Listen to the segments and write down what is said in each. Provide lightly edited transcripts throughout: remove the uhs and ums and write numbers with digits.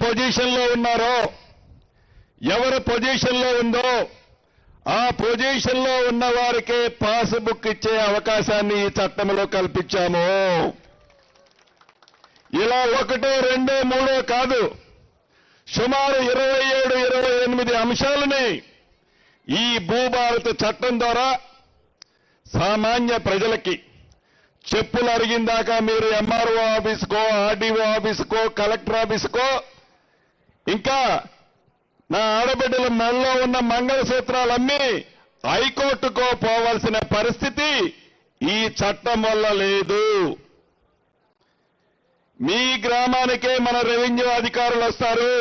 పొజిషన్లో ఉన్నారో, ఎవరి పొజిషన్లో ఉందో ఆ పొజిషన్లో ఉన్న వారికే పాస్బుక్ ఇచ్చే అవకాశాన్ని ఈ చట్టంలో కల్పించాము. ఇలా 1, 2, 3 కాదు, సుమారు 27, 28 అంశాలని ఈ భూభారత చట్టం ద్వారా సామాన్య ప్రజలకి చెప్పులు అరిగిందాకా మీరు ఎంఆర్ఓ ఆఫీసుకో, ఆర్డీఓ ఆఫీసుకో, కలెక్టర్ ఆఫీసుకో, ఇంకా నా ఆడబిడ్డల మెడలో ఉన్న మంగళసూత్రాలన్నీ హైకోర్టుకో పోవాల్సిన పరిస్థితి ఈ చట్టం వల్ల లేదు. మీ గ్రామానికే మన రెవెన్యూ అధికారులు వస్తారు.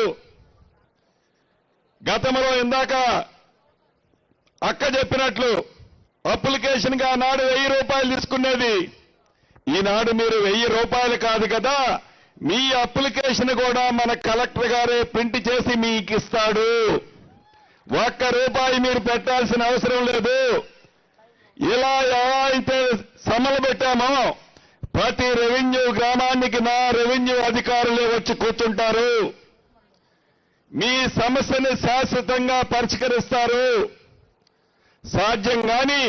గతంలో ఇందాక అక్క చెప్పినట్లు అప్లికేషన్ గా నాడు 1000 రూపాయలు తీసుకునేది. ఈనాడు మీరు 1000 రూపాయలు కాదు కదా, మీ అప్లికేషన్ కూడా మన కలెక్టర్ గారే ప్రింట్ చేసి మీకు ఇస్తాడు. 1 రూపాయి మీరు పెట్టాల్సిన అవసరం లేదు. ఇలా ఎలా అయితే సమ్మలు పెట్టామో ప్రతి రెవెన్యూ గ్రామానికి నా రెవెన్యూ అధికారులే వచ్చి కూర్చుంటారు. మీ సమస్యని శాశ్వతంగా పరిష్కరిస్తారు. సాధ్యం కాని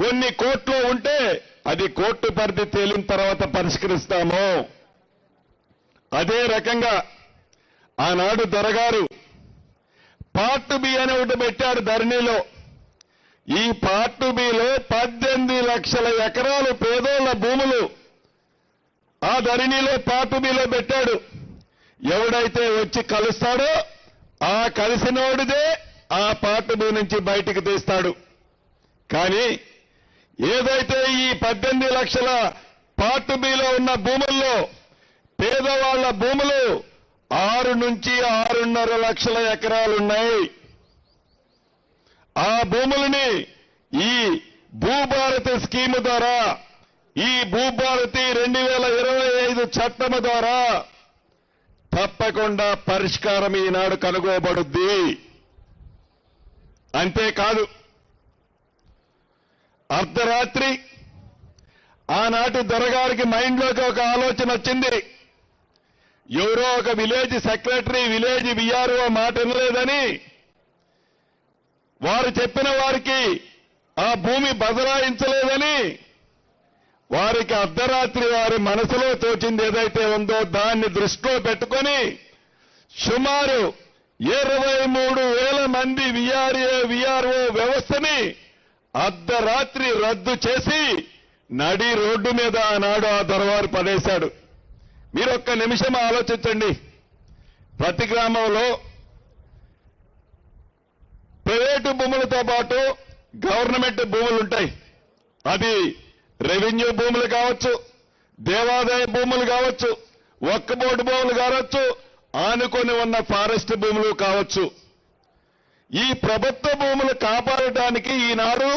కొన్ని కోర్టులో ఉంటే అది కోర్టు పరిధి తేలిన తర్వాత పరిష్కరిస్తాము. అదే రకంగా ఆనాడు దొరగారు పార్ట్ బి అని ఒకటి పెట్టాడు ధరణిలో. ఈ పార్ట్ బిలో 18 లక్షల ఎకరాలు పేదోళ్ల భూములు ఆ ధరణిలో పార్ట్ బిలో పెట్టాడు. ఎవడైతే వచ్చి కలుస్తాడో ఆ కలిసినోడిదే ఆ పార్ట్ బి నుంచి బయటికి తీస్తాడు. కానీ ఏదైతే ఈ 18 లక్షల పార్ట్ బిలో ఉన్న భూముల్లో పేదవాళ్ల భూములు 6 నుంచి 6.5 లక్షల ఎకరాలున్నాయి. ఆ భూములని ఈ భూభారతి స్కీము ద్వారా, ఈ భూభారతి 2025 చట్టం ద్వారా తప్పకుండా పరిష్కారం ఈనాడు కనుగోబడుద్ది. అంతేకాదు, అర్ధరాత్రి ఆనాటి దొరగారికి మైండ్లోకి ఒక ఆలోచన వచ్చింది. ఎవరో ఒక విలేజ్ సెక్రటరీ, విలేజ్ విఆర్ఓ మాట వినలేదని వారు చెప్పిన వారికి ఆ భూమి బదలాయించలేదని వారికి అర్ధరాత్రి వారి మనసులో తోచింది ఏదైతే ఉందో దాన్ని దృష్టిలో పెట్టుకొని సుమారు 23,000 మంది విఆర్ఓ వ్యవస్థని అర్ధరాత్రి రద్దు చేసి నడి రోడ్డు మీద ఆనాడు ఆ దొరవారు పడేశాడు. మీరు ఒక్క నిమిషం ఆలోచించండి. ప్రతి గ్రామంలో ప్రైవేటు భూములతో పాటు గవర్నమెంట్ భూములు ఉంటాయి. అది రెవెన్యూ భూములు కావచ్చు, దేవాదాయ భూములు కావచ్చు, వక్ఫ్ బోర్డు భూములు కావచ్చు, ఆనుకొని ఉన్న ఫారెస్ట్ భూములు కావచ్చు. ఈ ప్రభుత్వ భూములు కాపాడటానికి ఈనాడు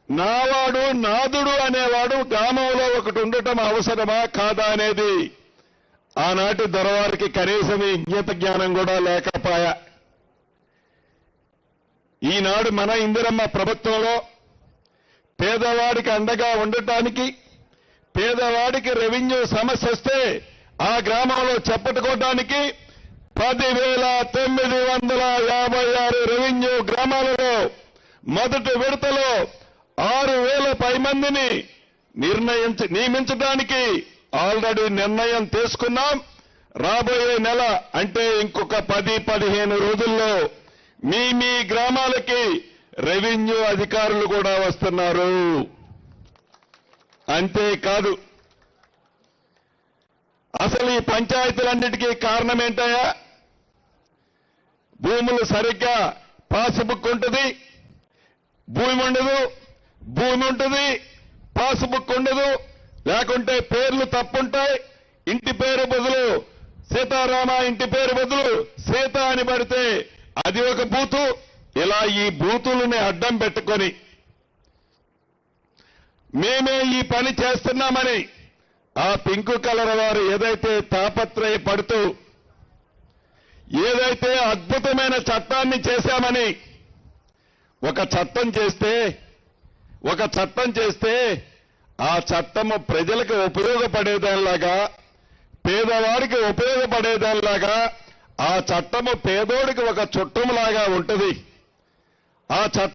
నావాడు నాదుడు అనేవాడు గ్రామంలో ఒకటి ఉండటం అవసరమా కాదా అనేది ఆనాటి దొరవారికి కనీసం ఇంగిత జ్ఞానం కూడా లేకపోయా. ఈనాడు మన ఇందిరమ్మ ప్రభుత్వంలో పేదవాడికి అండగా ఉండటానికి, పేదవాడికి రెవెన్యూ సమస్య వస్తే ఆ గ్రామంలో చెప్పట్టుకోవడానికి 10,956 రెవెన్యూ గ్రామాలలో మొదటి విడతలో 6,000 పైమందిని నియమించడానికి ఆల్రెడీ నిర్ణయం తీసుకున్నాం. రాబోయే నెల అంటే ఇంకొక 10-15 రోజుల్లో మీ గ్రామాలకి రెవెన్యూ అధికారులు కూడా వస్తున్నారు. అంతేకాదు, అసలు ఈ పంచాయతీలన్నిటికీ కారణం ఏంటయ్యా? భూములు సరిగ్గా పాస్బుక్ ఉంటుంది, భూమి ఉండదు, భూమి ఉంటుంది, పాస్బుక్ ఉండదు, లేకుంటే పేర్లు తప్పుంటాయి. ఇంటి పేరు బదులు సీతారామ, ఇంటి పేరు బదులు సీత అని పడితే అది ఒక బూతు. ఇలా ఈ బూతులని అడ్డం పెట్టుకొని మేమే ఈ పని చేస్తున్నామని ఆ పింకు కలర్ వారు ఏదైతే తాపత్రయపడుతూ ఏదైతే అద్భుతమైన చట్టాన్ని చేశామని ఒక చట్టం చేస్తే ఆ చట్టము ప్రజలకు ఉపయోగపడేదానిలాగా, పేదవాడికి ఉపయోగపడేదానిలాగా, ఆ చట్టము పేదోడికి ఒక చుట్టంలాగా ఉంటది. ఆ చట్టం